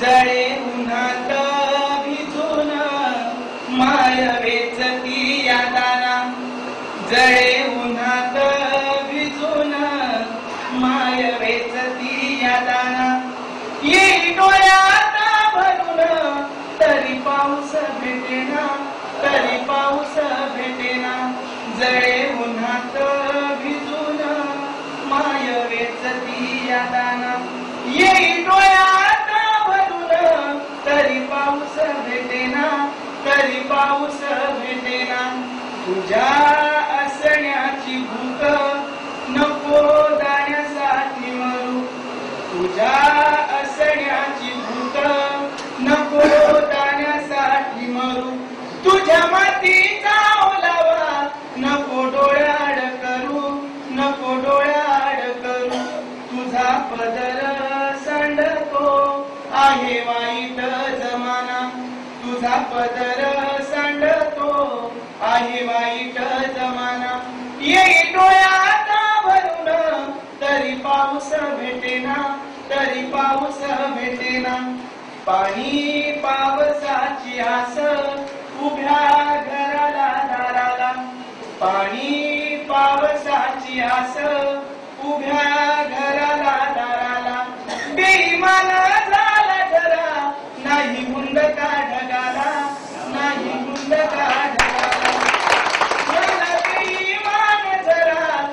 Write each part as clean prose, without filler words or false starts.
जळे उन्हात भिजून माय वेचती यादाना, जळे उन्हात भिजून माय वेचती यादाना, येई डोळ्यात भरून तरी पाऊस भेटेना, तरी पाऊस भेटेना, जळे उन्हात भिजून माय वेचती यादाना, येई डोळ्यात भरून तरी पाऊस भेटेना, तरी पाऊस भेटेना, तुझ्या असण्याची भूक नको दाण्यासाठी मरू, तुझ्या असण्याची भूक नको दाण्यासाठी मरू, तुझ्या मातीचा ओलावा नको डोळ्याड करू, नको डोळ्याड करू, तुझा पदर सांडतो आहे वाईट जमाना, तुझा पदर सांडतो आहे वाईट जमाना, येई डोळ्यात भरून तरी पाऊस भेटेना, तरी पाऊस भेटेना, पाणी पावसाची आस उभ्या घराला दाराला, पाणी पावसाची आस उभ्या घराला दाराला, बेईमान झाला जरा नाही हुंदका ढगाला, नाही हुंदका ढगाला, मला बेईमान जरा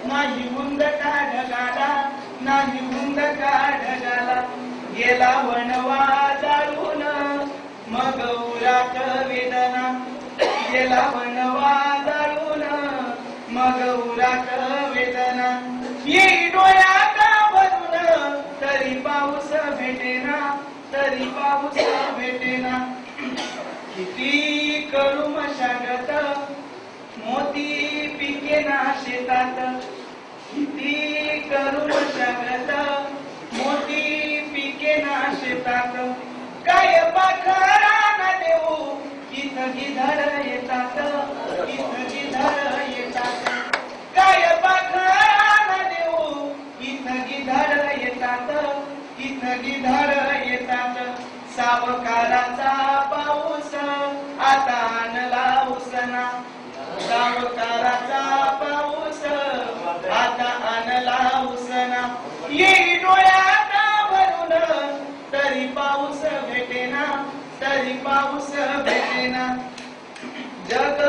नाही हुंदका ढगाला, नाही हुंदका ढगाला, गेला वणवा जाळून मग उरात वेदना, गेला वणवा जाळून मग उरात वेदना, येई डोळ्यात भरून तरी पाऊस भेटेना, तरी पाऊस भेटेना, किती करू मशागत मोती पिकेना शेतात, किती करू मशागत मोती पिकेना शेतात, काय पाखरांना देऊ इथं गिधाड येतात, इथं गिधाड येतात, काय पाखरांना देऊ इथं गिधाड येतात, इथं गिधाड येतात, सावकाराचा पाऊस आता आणला उसना, सावकाराचा पाऊस आता आणला उसना, येई डोळ्यात भरून तरी पाऊस भेटेना, तरी पाऊस भेटेना, जग